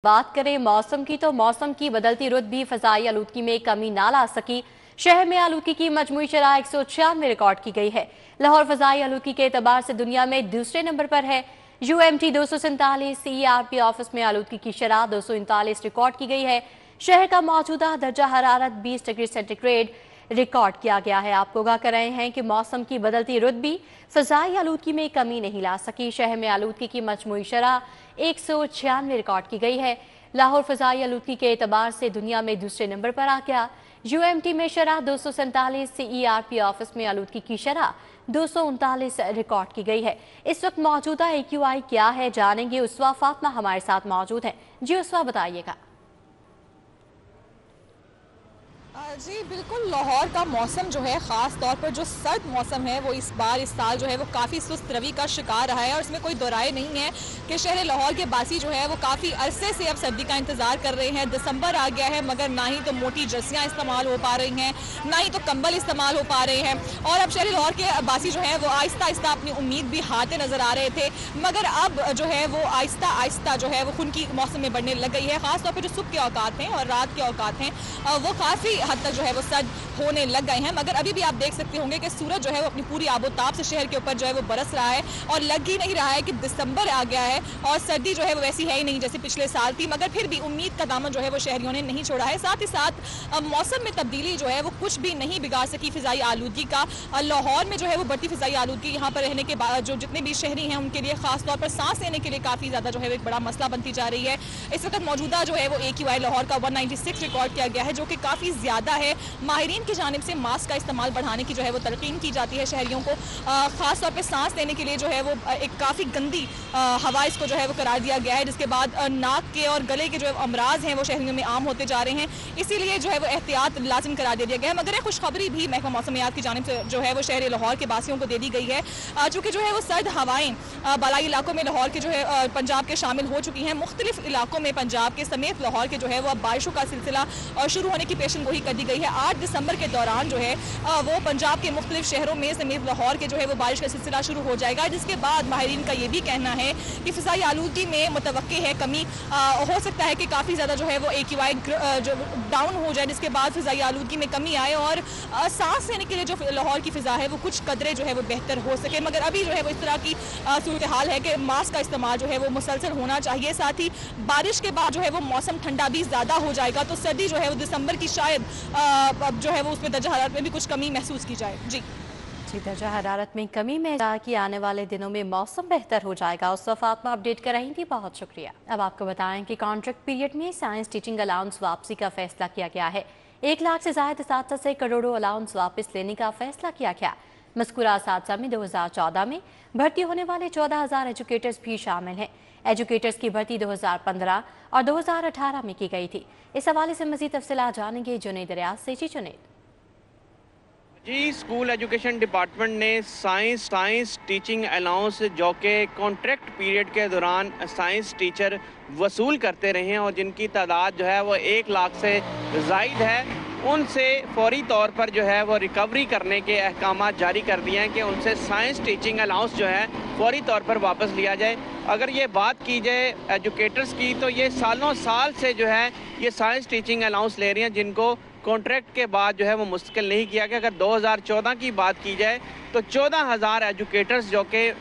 बात करें मौसम की तो मौसम की बदलती रुत भी फजाई आलूदगी में कमी ना ला सकी। शहर में आलूदगी की मजमूई शरह 196 रिकॉर्ड की गई है। लाहौर फजाई आलूदगी के एतबार से दुनिया में दूसरे नंबर पर है। UMT 247 CERP ऑफिस में आलूदगी की शरह 239 रिकॉर्ड की गई है। शहर का मौजूदा दर्जा हरारत 20 डिग्री सेंटीग्रेड रिकॉर्ड किया गया है। आपको आगाह कर रहे हैं कि मौसम की बदलती रुत भी फजाई आलूदगी में कमी नहीं ला सकी। शहर में आलूदगी की मजमूई शरह 196 रिकॉर्ड की गई है। लाहौर फजाई आलूदगी के एतबार से दुनिया में दूसरे नंबर पर आ गया। UMT में शरह 247, CERP ऑफिस में आलूदगी की शरह 239 रिकॉर्ड की गई है। इस वक्त मौजूदा AQI क्या है जानेंगे। उसवा फातिमा हमारे साथ मौजूद हैं। जी उसवा बताइएगा। जी बिल्कुल, लाहौर का मौसम जो है ख़ास तौर पर जो सर्द मौसम है वो इस साल जो है वो काफ़ी सुस्त रवि का शिकार रहा है और इसमें कोई दोराय नहीं है कि शहर लाहौर के बासी जो है वो काफ़ी अरसे से अब सर्दी का इंतज़ार कर रहे हैं। दिसंबर आ गया है मगर ना ही तो मोटी जर्सियाँ इस्तेमाल हो पा रही हैं, ना ही तो कंबल इस्तेमाल हो पा रहे हैं और अब शहर लाहौर के बासी जो है वो आहिस्ता आहिस्ता अपनी उम्मीद भी हारते नज़र आ रहे थे मगर अब जो है वो आहिस्ता आहिस्ता जो है वो खून की मौसम में बढ़ने लग गई है। ख़ासतौर पर जो सुबह के औकात हैं और रात के औकात हैं वो काफ़ी हद तक जो है वो सर्द होने लग गए हैं मगर अभी भी आप देख सकते होंगे कि सूरज जो है वो अपनी पूरी आबोताब से शहर के ऊपर जो है वो बरस रहा है और लग ही नहीं रहा है कि दिसंबर आ गया है और सर्दी जो है वो वैसी है ही नहीं जैसे पिछले साल थी। मगर फिर भी उम्मीद का दामन जो है वो शहरियों ने नहीं छोड़ा है। साथ ही साथ मौसम में तब्दीली जो है वो कुछ भी नहीं बिगाड़ सकी फिजाई आलूदगी का। लाहौर में जो है वो बढ़ती फिजाई आलूदगी यहाँ पर रहने के बाद जो जितने भी शहरी हैं उनके लिए खासतौर पर सांस लेने के लिए काफ़ी ज़्यादा जो है एक बड़ा मसला बनती जा रही है। इस वक्त मौजूदा जो है वो AQI लाहौर का 196 रिकॉर्ड किया गया है जो कि काफ़ी ज़्यादा है। माहिरीन की जानिब से मास्क का इस्तेमाल बढ़ाने की जो है वो तलकीन की जाती है शहरियों को। ख़ास तौर पे सांस लेने के लिए जो है वो एक काफ़ी गंदी हवा इसको जो है वो करार दिया गया है जिसके बाद नाक के और गले के जो है अमराज हैं वो शहरियों में आम होते जा रहे हैं। इसीलिए जो है वो एहतियात लाजिम करार दे दिया गया है मगर एक खुशखबरी भी महकमा मौसमियात की जानिब से जो है वो शहर लाहौर के बासियों को दे दी गई है। चूँकि जो है वो सर्द हवाएँ बालाई इलाकों में लाहौर के जो है पंजाब के शामिल हो चुकी हैं। मुख्तलिफ इलाकों में पंजाब के समेत लाहौर के जो है वो अब बारिशों का सिलसिला शुरू होने की पेशन गोई कर दी गई है। 8 दिसंबर के दौरान जो है वो पंजाब के मुख्तलिफ शहरों में समेत लाहौर के जो है वो बारिश का सिलसिला शुरू हो जाएगा जिसके बाद माहिरीन का ये भी कहना है कि फिजाई आलूदगी में मुतवक्के है कमी। हो सकता है कि काफ़ी ज़्यादा जो है वो AQI जो डाउन हो जाए जिसके बाद फिजाई आलूदगी में कमी आए और सांस लेने के लिए जो लाहौर की फ़िज़ा है वो कुछ कदरे जो है वो बेहतर हो सके। मगर अभी जो है वो इस तरह की सूरत हाल है कि मास्क का इस्तेमाल जो है वो मुसलसल होना चाहिए। साथ ही बारिश के बाद जो है वो मौसम ठंडा भी ज़्यादा हो जाएगा तो सर्दी जो है वो दिसंबर की शायद अब जो है वो उसमें दर्जा हरारत में भी कुछ कमी महसूस की जाए। जी दर्जा हरारत में कमी में कि आने वाले दिनों में मौसम बेहतर हो जाएगा। उस वक्त फातिमा अपडेट कर रही थी, बहुत शुक्रिया। अब आपको बताएं कि कॉन्ट्रैक्ट पीरियड में साइंस टीचिंग अलाउंस वापसी का फैसला किया गया है। 1 लाख से ज्यादा असातिज़ा से करोड़ों अलाउंस वापस लेने का फैसला किया गया। मज़कूरा असातिज़ा में 2014 में भर्ती होने वाले 14,000 एजुकेटर्स भी शामिल हैं। एजुकेटर्स की भर्ती 2015 और 2018 में की गई थी। इस हवाले से मज़ीद तफसीलात जानेंगे जुनैद रियाज से। जी जुनैद। जी, स्कूल एजुकेशन डिपार्टमेंट ने साइंस टीचिंग अलाउंस जो कि कॉन्ट्रैक्ट पीरियड के दौरान साइंस टीचर वसूल करते रहे हैं और जिनकी तादाद जो है वो 1 लाख से ज़ायद है, उनसे फौरी तौर पर जो है वो रिकवरी करने के अहकाम जारी कर दिए हैं कि उनसे साइंस टीचिंग अलाउंस जो है फौरी तौर पर वापस लिया जाए। अगर ये बात की जाए एजुकेटर्स की तो ये सालों साल से जो है ये साइंस टीचिंग अलाउंस ले रही हैं जिनको कॉन्ट्रैक्ट के बाद जो है वो मुस्तकिल नहीं किया गया। अगर 2014 की बात की जाए तो 14,000 एजुकेटर्स जो कि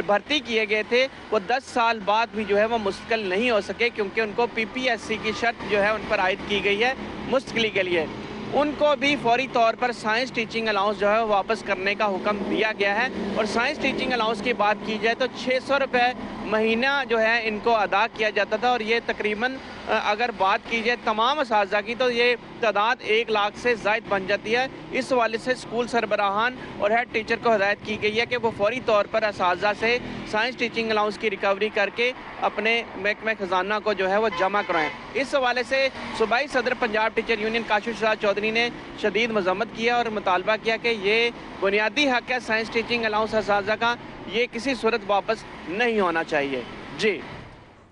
भर्ती किए गए थे वो 10 साल बाद भी जो है वो मुस्तकिल नहीं हो सके क्योंकि उनको PPSC की शर्त जो है उन पर आयद की गई है मुस्तकिली के लिए। उनको भी फौरी तौर पर साइंस टीचिंग अलाउंस जो है वापस करने का हुक्म दिया गया है। और साइंस टीचिंग अलाउंस की बात की जाए तो 600 रुपये महीना जो है इनको अदा किया जाता था और ये तकरीबन अगर बात की जाए तमाम असातिज़ा की तो ये तादाद 1 लाख से ज़ायद बन जाती है। इस हवाले से स्कूल सरबराहान और हेड टीचर को हिदायत की गई है कि वो फौरी तौर पर असातिज़ा से साइंस टीचिंग अलाउंस की रिकवरी करके अपने महकमे खजाना को जो है वो जमा कराएँ। इस हवाले से सूबाई सदर पंजाब टीचर यूनियन काशिफ शाह चौधरी ने शदीद मज़म्मत किया और मुतालबा किया कि ये बुनियादी हक है साइंस टीचिंग अलाउंस असातिज़ा का, ये किसी सूरत वापस नहीं होना चाहिए। जी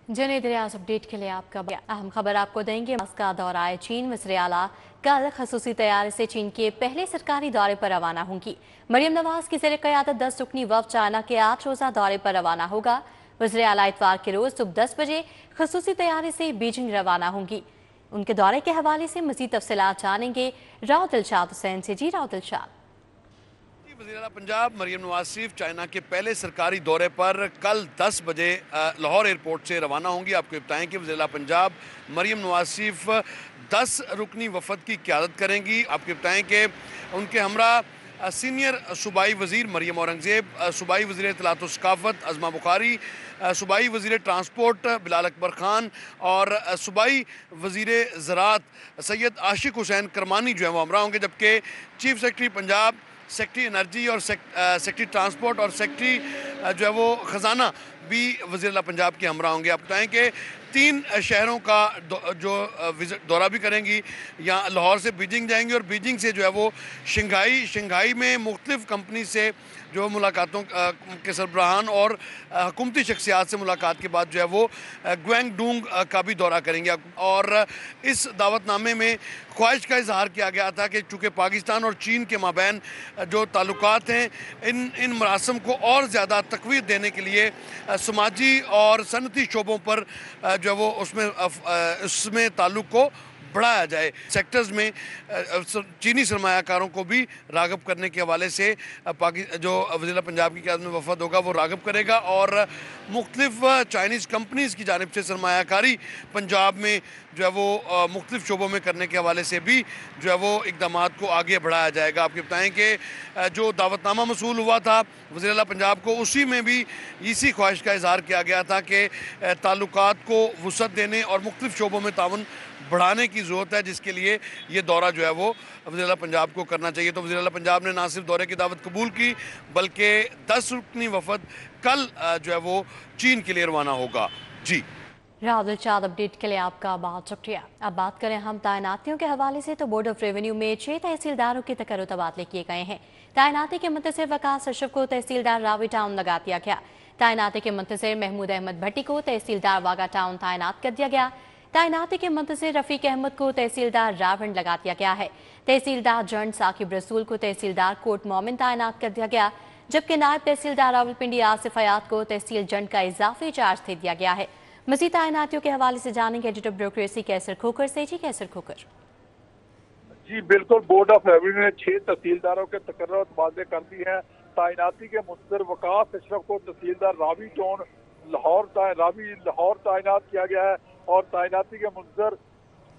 जुनैद रियाज अपडेट के लिए आपका अहम खबर आपको देंगे। का दौरा चीन। वज़ीर आला कल खसूसी तैयारी से चीन के पहले सरकारी दौरे पर रवाना होंगी। मरियम नवाज की ज़ेर क़यादत 10 रुकनी वफ़द चाइना के 8 रोज़ा दौरे पर रवाना होगा। वज़ीर आला इतवार के रोज सुबह 10 बजे खसूसी तैयारी से बीजिंग रवाना होंगी। उनके दौरे के हवाले से मज़ीद तफसीलात जानेंगे राव दिलशाद हुसैन से। जी राव दिलशाद। वज़ीर आला पंजाब मरियम नवाज शरीफ चाइना के पहले सरकारी दौरे पर कल 10 बजे लाहौर एयरपोर्ट से रवाना होंगी। आपको बताएं कि वज़ीर आला पंजाब मरियम नवाज शरीफ 10 रुकनी वफद की क़यादत करेंगी। आपको बताएं कि उनके हमरा सीनियर सूबाई वज़ीर मरियम औरंगज़ेब, सूबाई वज़ीर इत्तलात व सकाफ़त अज़मा बुखारी, सूबाई वज़ीर ट्रांसपोर्ट बिलाल अकबर ख़ान और सूबाई वज़ीर ज़राअत सैयद आशिक हुसैन करमानी जो है वो हमरा होंगे। जबकि chief secretary Punjab, secretary energy और सेक्रेटरी ट्रांसपोर्ट और सेक्रेटरी जो है वो ख़जाना भी वज़ीर आला पंजाब के हमरा होंगे। आप बताएं कि 3 शहरों का जो दौरा भी करेंगी। यहाँ लाहौर से बीजिंग जाएंगी और बीजिंग से जो है वो शंघाई में मुख्तलिफ़ कंपनी से जो मुलाकातों के सरबराहान और हुकूमती शख्सियात से मुलाकात के बाद जो है वो ग्वेंगडोंग का भी दौरा करेंगे। और इस दावतनामे में ख्वाहिश का इजहार किया गया था कि चूँकि पाकिस्तान और चीन के माबैन जो ताल्लुकात हैं, इन मरासम को और ज़्यादा तक़वीत देने के लिए समाजी और सनती शोबों पर जो है वो उसमें ताल्लुक़ को बढ़ाया जाए। सेक्टर्स में चीनी सरमायाकारों को भी राग़िब करने के हवाले से जो वज़ीर आला पंजाब की क़यादत में वफ़द होगा वो राग़िब करेगा और मुख्तलिफ़ चाइनीज़ कंपनीज़ की जानिब से सरमायाकारी पंजाब में जो है वो मुख्तलिफ़ शोबों में करने के हवाले से भी जो है वो इक़दामात को आगे बढ़ाया जाएगा। आपको बताएं कि जो दावतनामा मसूल हुआ था वज़ीर आला पंजाब को, उसी में भी इसी ख्वाहिश का इज़हार किया गया था कि ताल्लुकात को वुसअत देने और मुख्तलिफ़ शोबों में ताउन बढ़ाने की ज़रूरत है, जिसके लिए ये दौरा जो है वो वज़ीर आला पंजाब को करना चाहिए। तो वज़ीर आला पंजाब ने ना सिर्फ दौरे की दावत कबूल की बल्कि 10 रुकनी वफ़द कल जो है वो चीन के लिए रवाना होगा। जी राव दिलशाद, अपडेट के लिए आपका बहुत शुक्रिया। अब बात करें हम तैनातियों के हवाले से, तो बोर्ड ऑफ रेवेन्यू में 6 तहसीलदारों के तकर्रुर तबादले किए गए हैं। तैनाती के मुंतसिर वकास अशरफ को तहसीलदार रावी टाउन लगा दिया गया। तैनाती के मुंतसिर महमूद अहमद भट्टी को तहसीलदार वागा टाउन तैनात कर दिया गया। तैनाती के मुंतसिर रफ़ीक अहमद को तहसीलदार रावण लगा दिया गया है। तहसीलदार जंड साकिब रसूल को तहसीलदार कोट मोमिन तैनात कर दिया गया, जबकि नायब तहसीलदार रावलपिंडी आसिफ हयात को तहसील जंड का इजाफी चार्ज दे दिया गया है। मज़ीद तैनातियों के हवाले से जानेंगे एडिटर ब्यूरोक्रेसी कैसर खोकर से। जी कैसर खोकर। जी बिल्कुल, बोर्ड ऑफ रेवेन्यू ने 6 तहसीलदारों के तकर्रुर तबादले कर दी है। तैनाती के मुंतज़िर वकास अशरफ को तहसीलदार रावी टाउन लाहौर तैनात किया गया है और तैनाती के मुंतज़िर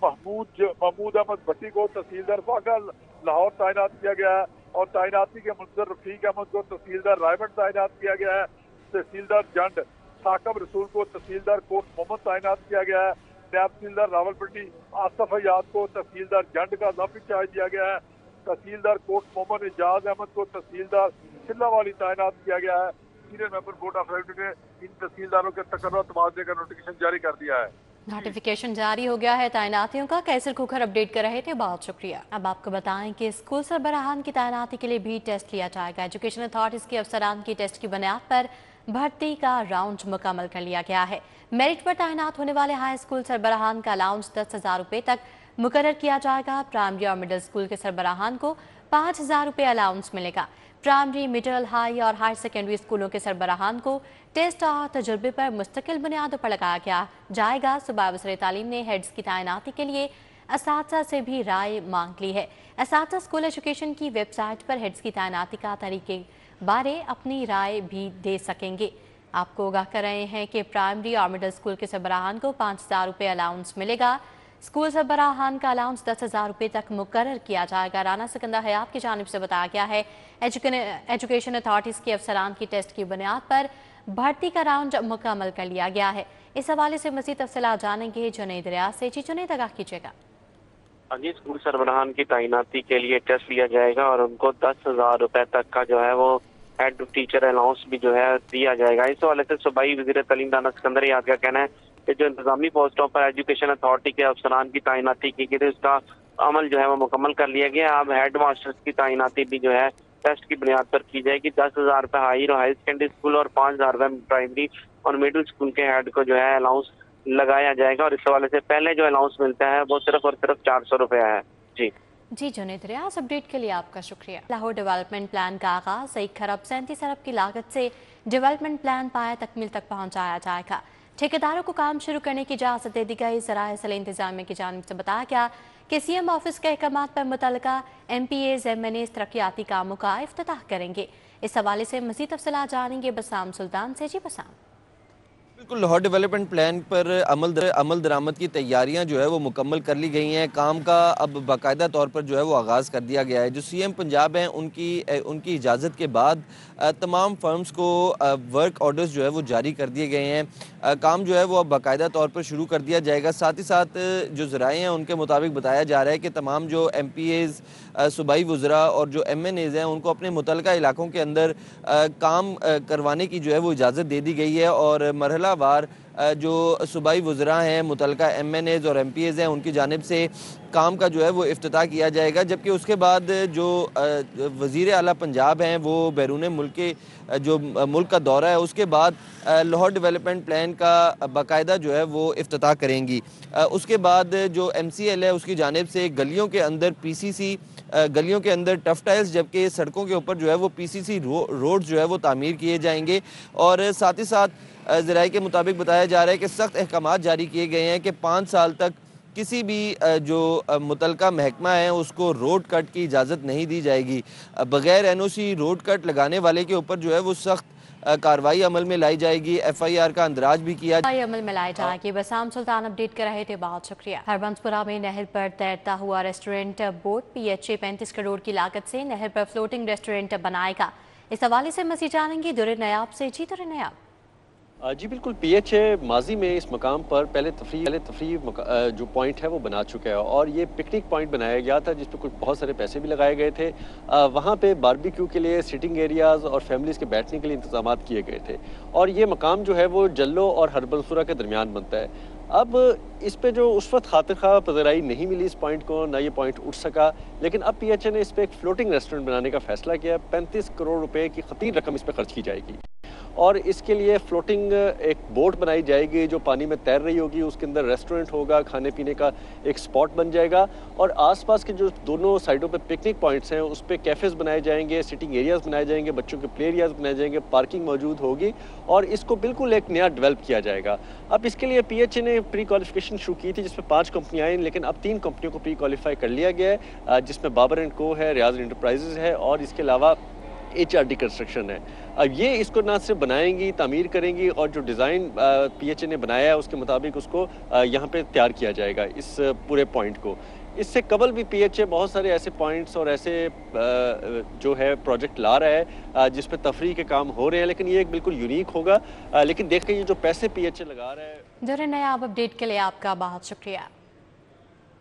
महमूद अहमद भट्टी को तहसीलदार वागा लाहौर तैनात किया गया है और तैनाती के मुंतज़िर रफ़ीक अहमद को तहसीलदार रायबन तैनात किया गया है। तहसीलदार जंड साकिब रसूल को तहसीलदार कोट मोहम्मद तैनात किया गया है। नायब तहसीलदार रावलपिंडी आसिफ हयात को तहसीलदार जंड का इजाफी चार्ज दिया गया है। तहसीलदार कोट मोहम्मद एजाज अहमद को तहसीलदार सिल्लावाली तैनात किया गया है। Senior member board of revenue ने इन तहसीलदारों के तकर्रुर तबादले का नोटिफिकेशन जारी कर दिया है। नोटिफिकेशन जारी हो गया है तैनातियों का। कैसर खोखर अपडेट कर रहे थे, बहुत शुक्रिया। अब आपको बताएं कि स्कूल सरबराहान की तैनाती के लिए भी टेस्ट लिया जाएगा। एजुकेशन अथॉरिटीज के अफसरान की टेस्ट की बुनियाद पर भर्ती का राउंड मुकम्मल कर लिया गया है। मेरिट पर तैनात होने वाले हाई स्कूल सरबराहान का अलाउंस 10,000 रुपये तक मुकर्रर किया जाएगा। प्राइमरी और मिडिल स्कूल के सरबराहान को 5,000 रुपये अलाउंस मिलेगा। प्राइमरी, मिडिल, हाई और हायर सेकेंडरी स्कूलों के सरबराहान को टेस्ट और तजुर्बे पर मुस्तकिल बुनियादों पर लगाया जाएगा। सूबाई वज़ीर तालीम ने हेड्स की तैनाती के लिए असातिज़ा से भी राय मांग ली है। असातिज़ा स्कूल एजुकेशन की वेबसाइट पर हेड्स की तैनाती का तरीके बारे अपनी राय भी दे सकेंगे। आपको आगाह कर रहे हैं कि प्राइमरी और मिडिल स्कूल के सरबराहान को 5,000 रुपये अलाउंस मिलेगा। स्कूल सरबराहान का अलाउंस 10,000 रुपये तक मुकर्रर किया जाएगा। राना सिकंदर हयात की जानिब से बताया गया है एजुकेशन अथॉरिटीज़ के अफसरान की टेस्ट की बुनियाद पर भर्ती का राउंड मुकम्मल कर लिया गया है। इस हवाले से मज़ीद तफसीलात जानेंगे जुनैद रियाज से। जी जुनैद, आगाह कीजिएगा। जी, स्कूल सरबराहान की तैनाती के लिए टेस्ट लिया जाएगा और उनको 10,000 रुपये तक का जो है वो हेड टीचर अलाउंस भी जो है दिया जाएगा। इस हवाले से सूबाई वज़ीर तालीम राना सिकंदर हयात का कहना है कि जो इंतजामी पोस्टों पर एजुकेशन अथॉरिटी के अफसरान की तैनाती की गई थी उसका अमल जो है वो मुकम्मल कर लिया गया। अब हेड मास्टर्स की तैनाती भी जो है टेस्ट की बुनियाद पर की जाएगी। 10,000 रुपये हाई सेकेंडरी स्कूल और 5,000 रुपये प्राइमरी और मिडिल स्कूल के हेड को जो है अलाउंस लगाया जाएगा और इस हवाले से पहले जो अलाउंस मिलता है वो सिर्फ और सिर्फ 400 रुपये है। जी जुनैद रियाज, अपडेट के लिए आपका शुक्रिया। लाहौर डेवलपमेंट प्लान का आगाज 1 खरब 37 अरब की लागत से डेवलपमेंट प्लान पाया तकमील तक पहुंचाया जाएगा। ठेकेदारों को काम शुरू करने की इजाजत दे दी गई। ज़राए असल इंतजामिया की जानिब से बताया गया कि सीएम ऑफिस के अहकामात पर मुतल्लिका MPAs MNAs तरक्याती कामों का इफ्तिताह करेंगे। इस हवाले से मज़ीद तफसीलात जानेंगे बसाम सुल्तान से। जी बसाम। बिल्कुल, लाहौर डेवलपमेंट प्लान पर अमल दरामद की तैयारियां जो है वो मुकम्मल कर ली गई हैं। काम का अब बाकायदा तौर पर जो है वो आगाज़ कर दिया गया है। जो CM पंजाब हैं उनकी इजाज़त के बाद तमाम फर्म्स को वर्क ऑर्डर्स जो है वो जारी कर दिए गए हैं। काम जो है वो अब बाकायदा तौर पर शुरू कर दिया जाएगा। साथ ही साथ जो ज़राए हैं उनके मुताबिक बताया जा रहा है कि तमाम जो MPAs सूबाई वज़रा और जो MNAs हैं उनको अपने मुतल्लिका इलाकों के अंदर काम करवाने की जो है वो इजाज़त दे दी गई है और मरहला वार जो सूबाई वज़रा हैं, मुतल्लिका MNAs और MPAs हैं, उनकी जानिब से काम का जो है वो इफ्तिताह किया जाएगा। जबकि उसके बाद जो वज़ीर आला पंजाब हैं वो बैरून मुल्क के जो मुल्क का दौरा है उसके बाद लाहौर डेवलपमेंट प्लान का बाकायदा जो है वो इफ्तिताह करेंगी। उसके बाद जो MCL है उसकी जानिब से गलियों के अंदर PCC, गलियों के अंदर टफ टाइल्स, जबकि सड़कों के ऊपर जो है वो PCC रोड जो है वो तामीर किए जाएंगे। और साथ ही साथ ज़राए के मुताबिक बताया जा रहा है कि सख्त अहकामात जारी किए गए हैं कि 5 साल तक किसी भी जो मुतल्लिका महकमा है उसको रोड कट की इजाज़त नहीं दी जाएगी। बग़ैर NOC रोड कट लगाने वाले के ऊपर जो है वो सख्त कार्रवाई अमल में लाई जाएगी। FIR का अंदराज भी किया अमल में लाई जाएगी। बसाम सुल्तान अपडेट कर रहे थे, बहुत शुक्रिया। हरबंसपुरा में नहर पर तैरता हुआ रेस्टोरेंट बोट PHA 35 करोड़ की लागत से नहर पर फ्लोटिंग रेस्टोरेंट बनाएगा। इस हवाले से मज़ीद जानेंगे दुर्र नयाब से। जी दुर्र नयाब। जी बिल्कुल, PHA माजी में इस मकाम पर पहले तफरी जो पॉइंट है वो बना चुका है और ये पिकनिक पॉइंट बनाया गया था जिस पर कुछ बहुत सारे पैसे भी लगाए गए थे। वहाँ पे बारबेक्यू के लिए सिटिंग एरियाज़ और फैमिलीज़ के बैठने के लिए इंतजाम किए गए थे और ये मकाम जो है वो जल्लो और हरबंसपुरा के दरमियान बनता है। अब इस पे जो उस वक्त खातिर खा पज़राई नहीं मिली इस पॉइंट को, ना ये पॉइंट उठ सका, लेकिन अब PHA ने इस पर एक फ्लोटिंग रेस्टोरेंट बनाने का फैसला किया। 35 करोड़ रुपए की खतीर रकम इस पर खर्च की जाएगी और इसके लिए फ्लोटिंग एक बोट बनाई जाएगी जो पानी में तैर रही होगी। उसके अंदर रेस्टोरेंट होगा, खाने पीने का एक स्पॉट बन जाएगा और आसपास के जो दोनों साइडों पे पिकनिक पॉइंट्स हैं उस पे कैफ़ेज़ बनाए जाएंगे, सिटिंग एरियाज़ बनाए जाएंगे, बच्चों के प्ले एरियाज़ बनाए जाएंगे, पार्किंग मौजूद होगी और इसको बिल्कुल एक नया डेवलप किया जाएगा। अब इसके लिए PHA ने प्री क्वालिफिकेशन शुरू की थी जिसमें 5 कंपनियाँ आई, लेकिन अब 3 कंपनियों को प्री क्वालिफाई कर लिया गया है जिसमें बाबर एंड को है, रियाज इंटरप्राइजेज है और इसके अलावा HRD कंस्ट्रक्शन है। अब ये इसको ना सिर्फ बनाएंगी, तामीर करेंगी और जो डिज़ाइन PHA ने बनाया है उसके मुताबिक उसको यहाँ पे तैयार किया जाएगा इस पूरे पॉइंट को। इससे कबल भी PHA बहुत सारे ऐसे पॉइंट्स और ऐसे जो है प्रोजेक्ट ला रहा है जिस पे तफरीह के काम हो रहे हैं, लेकिन ये एक बिल्कुल यूनिक होगा। लेकिन देखिए ये जो पैसे PHA लगा रहा है। दुर्र नयाब अपडेट के लिए आपका बहुत शुक्रिया।